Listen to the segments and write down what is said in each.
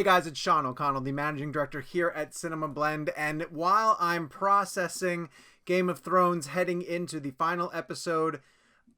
Hey guys, it's Sean O'Connell, the managing director here at CinemaBlend, and while I'm processing Game of Thrones heading into the final episode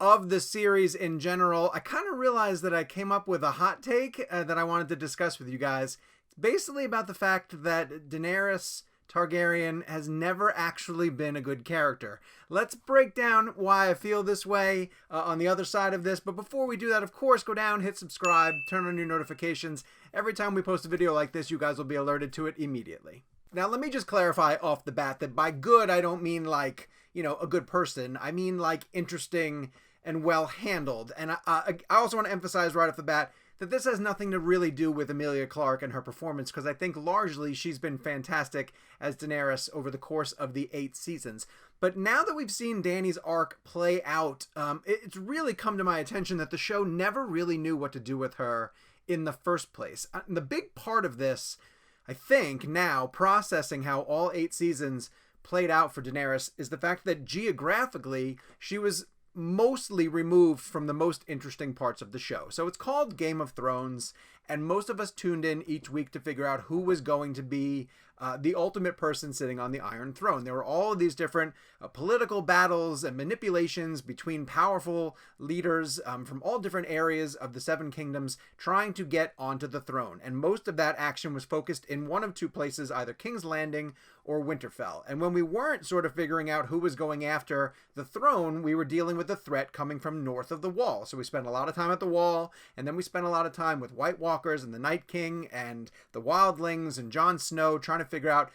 of the series in general, I kind of realized that I came up with a hot take that I wanted to discuss with you guys. It's basically about the fact that Daenerys Targaryen has never actually been a good character. Let's break down why I feel this way on the other side of this, but before we do that, of course, go down, hit subscribe, turn on your notifications. Every time we post a video like this, you guys will be alerted to it immediately. Now, let me just clarify off the bat that by good, I don't mean like, a good person. I mean like interesting and well handled. And I also want to emphasize right off the bat that this has nothing to really do with Emilia Clarke and her performance, because I think largely she's been fantastic as Daenerys over the course of the 8 seasons. But now that we've seen Dany's arc play out, it's really come to my attention that the show never really knew what to do with her in the first place. The big part of this, I think, now, processing how all 8 seasons played out for Daenerys, is the fact that geographically, she was mostly removed from the most interesting parts of the show. So it's called Game of Thrones, and most of us tuned in each week to figure out who was going to be the ultimate person sitting on the Iron Throne. There were all of these different political battles and manipulations between powerful leaders from all different areas of the 7 kingdoms trying to get onto the throne. And most of that action was focused in one of 2 places, either King's Landing or Winterfell. And when we weren't sort of figuring out who was going after the throne, we were dealing with the threat coming from north of the Wall. So we spent a lot of time at the Wall, and then we spent a lot of time with White Walkers and the Night King and the Wildlings and Jon Snow, trying to figure out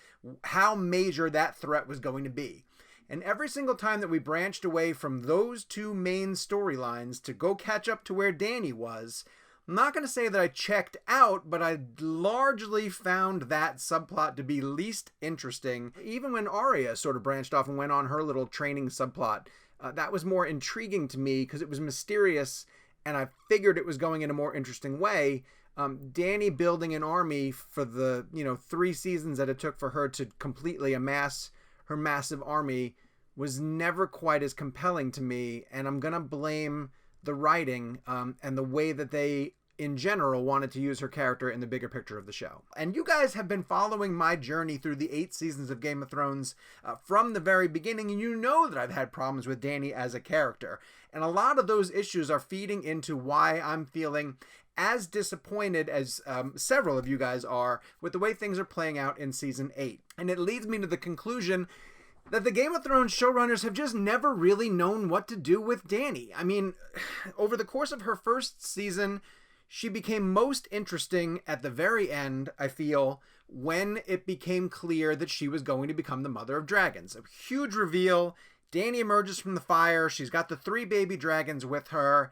how major that threat was going to be. And every single time that we branched away from those 2 main storylines to go catch up to where Dany was, I'm not going to say that I checked out, but I largely found that subplot to be least interesting. Even when Arya sort of branched off and went on her little training subplot, that was more intriguing to me because it was mysterious and I figured it was going in a more interesting way. Dany building an army for the 3 seasons that it took for her to completely amass her massive army was never quite as compelling to me, and I'm gonna blame the writing and the way that they in general wanted to use her character in the bigger picture of the show. And you guys have been following my journey through the 8 seasons of Game of Thrones from the very beginning, and you know that I've had problems with Dany as a character. And a lot of those issues are feeding into why I'm feeling as disappointed as several of you guys are with the way things are playing out in Season 8. And it leads me to the conclusion that the Game of Thrones showrunners have just never really known what to do with Dany. I mean, over the course of her first season, she became most interesting at the very end, I feel, when it became clear that she was going to become the Mother of Dragons. A huge reveal. Dany emerges from the fire. She's got the 3 baby dragons with her.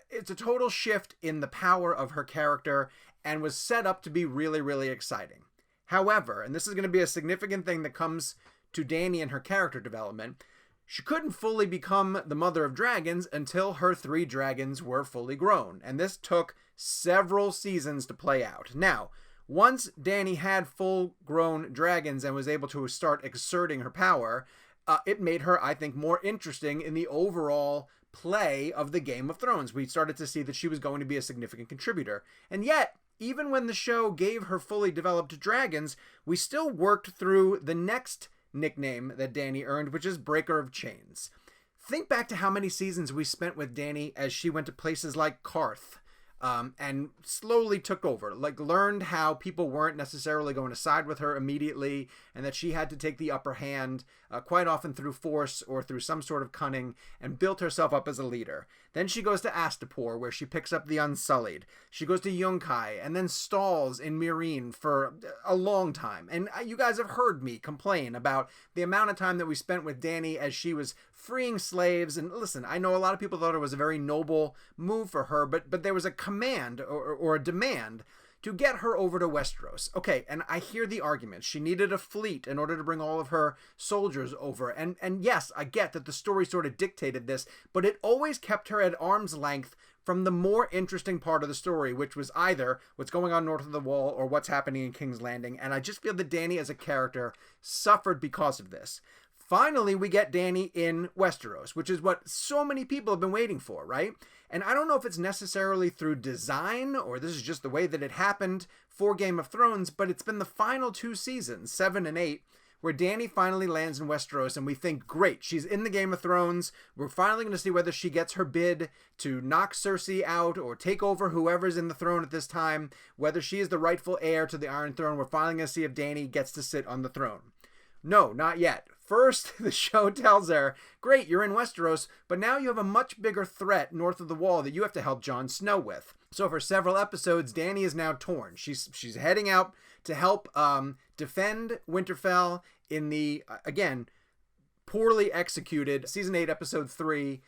It's a total shift in the power of her character and was set up to be really, really exciting. However, and this is going to be a significant thing that comes to Dany and her character development, she couldn't fully become the Mother of Dragons until her 3 dragons were fully grown. And this took several seasons to play out. Now, once Dany had full-grown dragons and was able to start exerting her power, it made her, I think, more interesting in the overall play of the Game of Thrones. We started to see that she was going to be a significant contributor. And yet, even when the show gave her fully developed dragons, we still worked through the next nickname that Dany earned, which is Breaker of Chains. Think back to how many seasons we spent with Dany as she went to places like Karth, and slowly took over, learned how people weren't necessarily going to side with her immediately, and that she had to take the upper hand, quite often through force or through some sort of cunning, and built herself up as a leader. Then she goes to Astapor, where she picks up the Unsullied. She goes to Yunkai, and then stalls in Meereen for a long time. And you guys have heard me complain about the amount of time that we spent with Dany as she was freeing slaves. And listen, I know a lot of people thought it was a very noble move for her, but there was a command or a demand to get her over to Westeros. Okay, and I hear the argument. She needed a fleet in order to bring all of her soldiers over. And yes, I get that the story sort of dictated this, but it always kept her at arm's length from the more interesting part of the story, which was either what's going on north of the Wall or what's happening in King's Landing. And I just feel that Dany as a character suffered because of this. finally we get Dany in Westeros, which is what so many people have been waiting for, right? And I don't know if it's necessarily through design or this is just the way that it happened for Game of Thrones, but it's been the final 2 seasons, 7 and 8, where Dany finally lands in Westeros and we think, great, she's in the Game of Thrones. We're finally going to see whether she gets her bid to knock Cersei out or take over whoever's in the throne at this time, whether she is the rightful heir to the Iron Throne. We're finally going to see if Dany gets to sit on the throne. No, not yet. First, the show tells her, great, you're in Westeros, but now you have a much bigger threat north of the wall that you have to help Jon Snow with. So for several episodes, Dany is now torn. She's heading out to help defend Winterfell in the, again, poorly executed Season 8, Episode 3,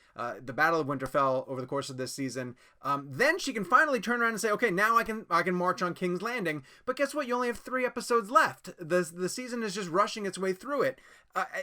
the Battle of Winterfell over the course of this season. Then she can finally turn around and say, okay, now I can march on King's Landing. But guess what? You only have 3 episodes left. The season is just rushing its way through it.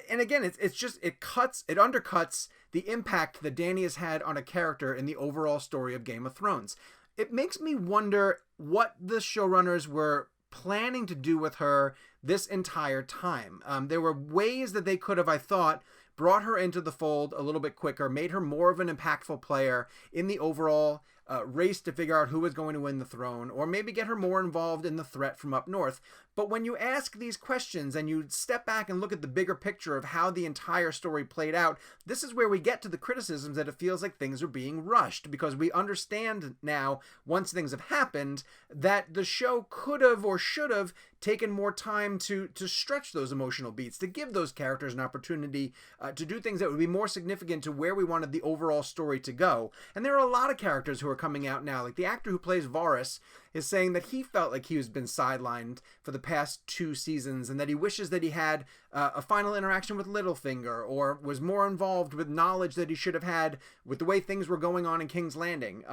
And again, it undercuts the impact that Dany has had on a character in the overall story of Game of Thrones. It makes me wonder what the showrunners were planning to do with her this entire time. There were ways that they could have, I thought, brought her into the fold a little bit quicker, made her more of an impactful player in the overall race to figure out who was going to win the throne, or maybe get her more involved in the threat from up north. But when you ask these questions and you step back and look at the bigger picture of how the entire story played out, this is where we get to the criticisms that it feels like things are being rushed, because we understand now, once things have happened, that the show could have or should have taken more time to stretch those emotional beats, to give those characters an opportunity to do things that would be more significant to where we wanted the overall story to go. And there are a lot of characters who are coming out now, like the actor who plays Varys is saying that he felt like he was been sidelined for the past 2 seasons and that he wishes that he had a final interaction with Littlefinger or was more involved with knowledge that he should have had with the way things were going on in King's Landing.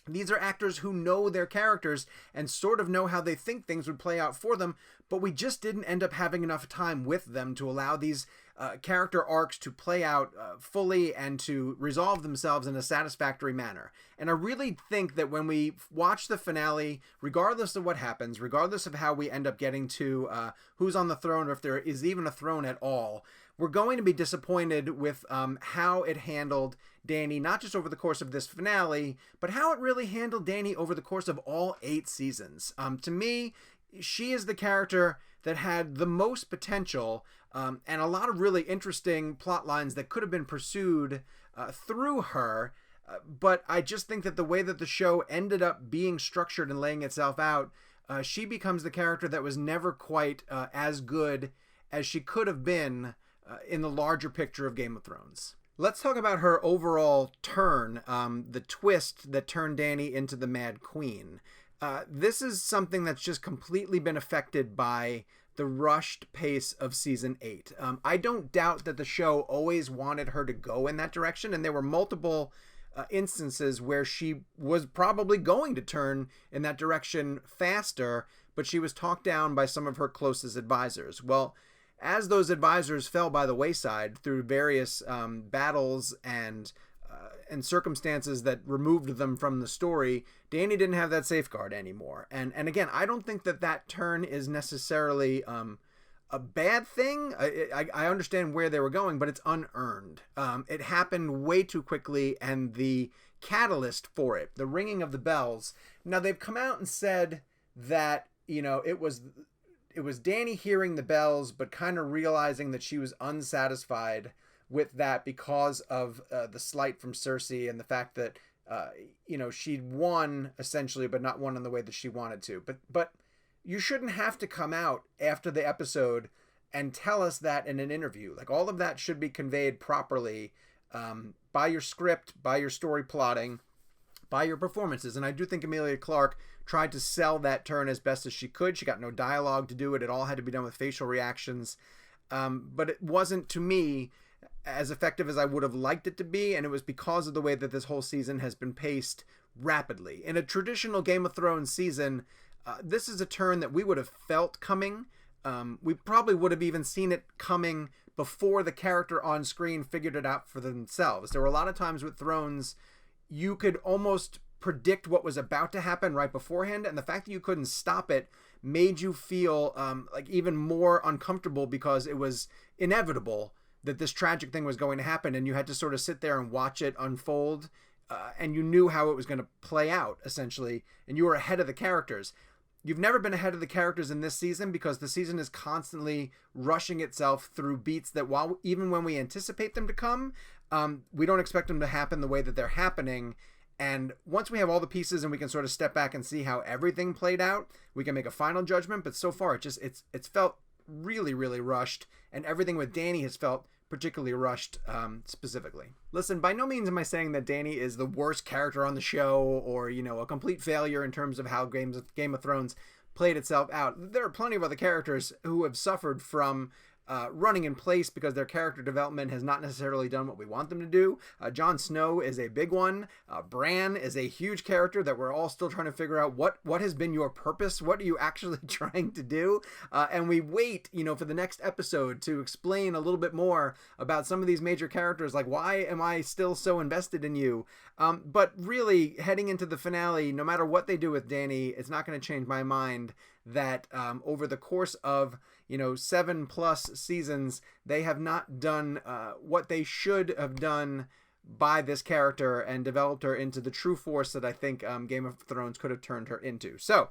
These are actors who know their characters and sort of know how they think things would play out for them, but we just didn't end up having enough time with them to allow these character arcs to play out fully and to resolve themselves in a satisfactory manner. And I really think that when we watch the finale, regardless of what happens, regardless of how we end up getting to who's on the throne or if there is even a throne at all, we're going to be disappointed with how it handled Dany, not just over the course of this finale, but how it really handled Dany over the course of all 8 seasons. To me, she is the character that had the most potential and a lot of really interesting plot lines that could have been pursued through her. But I just think that the way that the show ended up being structured and laying itself out, she becomes the character that was never quite as good as she could have been in the larger picture of Game of Thrones. Let's talk about her overall turn, the twist that turned Dany into the Mad Queen. This is something that's just completely been affected by the rushed pace of Season 8. I don't doubt that the show always wanted her to go in that direction, and there were multiple instances where she was probably going to turn in that direction faster, but she was talked down by some of her closest advisors. Well, as those advisors fell by the wayside through various battles and circumstances that removed them from the story, Dany didn't have that safeguard anymore. And again, I don't think that turn is necessarily a bad thing. I understand where they were going, but it's unearned. It happened way too quickly, and the catalyst for it, the ringing of the bells. Now, they've come out and said that, it was Dany hearing the bells, but kind of realizing that she was unsatisfied with that because of the slight from Cersei and the fact that, she'd won essentially, but not won in the way that she wanted to. But you shouldn't have to come out after the episode and tell us that in an interview. Like, all of that should be conveyed properly by your script, by your story plotting, by your performances. And I do think Emilia Clarke tried to sell that turn as best as she could. She got no dialogue to do it. It all had to be done with facial reactions. But it wasn't, to me, as effective as I would have liked it to be, and it was because of the way that this whole season has been paced rapidly. In a traditional Game of Thrones season, this is a turn that we would have felt coming. We probably would have even seen it coming before the character on screen figured it out for themselves. There were a lot of times with Thrones, you could almost predict what was about to happen right beforehand, and the fact that you couldn't stop it made you feel like even more uncomfortable because it was inevitable that this tragic thing was going to happen, and you had to sort of sit there and watch it unfold, and you knew how it was going to play out, essentially, and you were ahead of the characters. You've never been ahead of the characters in this season because the season is constantly rushing itself through beats that, while even when we anticipate them to come, we don't expect them to happen the way that they're happening. And once we have all the pieces and we can sort of step back and see how everything played out, we can make a final judgment. But so far, it's felt really, really rushed, and everything with Dany has felt particularly rushed, specifically. Listen, by no means am I saying that Dany is the worst character on the show, or, you know, a complete failure in terms of how Game of Thrones played itself out. There are plenty of other characters who have suffered from running in place because their character development has not necessarily done what we want them to do. Jon Snow is a big one. Bran is a huge character that we're all still trying to figure out what has been your purpose. What are you actually trying to do? And we wait, you know, for the next episode to explain a little bit more about some of these major characters. Like, why am I still so invested in you? But really, heading into the finale, no matter what they do with Dany, it's not going to change my mind that over the course of, you know, 7+ seasons, they have not done what they should have done by this character and developed her into the true force that I think Game of Thrones could have turned her into. So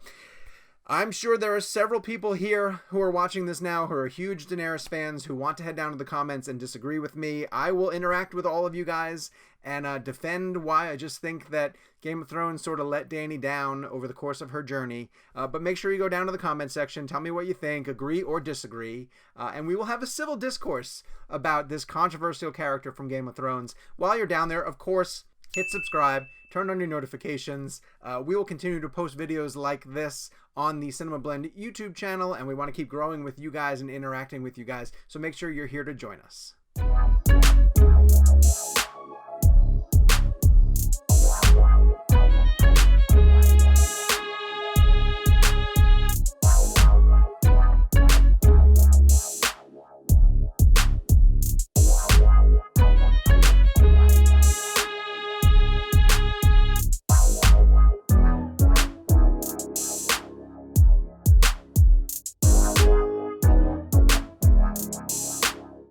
I'm sure there are several people here who are watching this now who are huge Daenerys fans who want to head down to the comments and disagree with me. I will interact with all of you guys and defend why I just think that Game of Thrones sort of let Dany down over the course of her journey. But make sure you go down to the comment section, tell me what you think, agree or disagree, and we will have a civil discourse about this controversial character from Game of Thrones. While you're down there, of course, hit subscribe, turn on your notifications. We will continue to post videos like this on the CinemaBlend YouTube channel, and we want to keep growing with you guys and interacting with you guys, so make sure you're here to join us.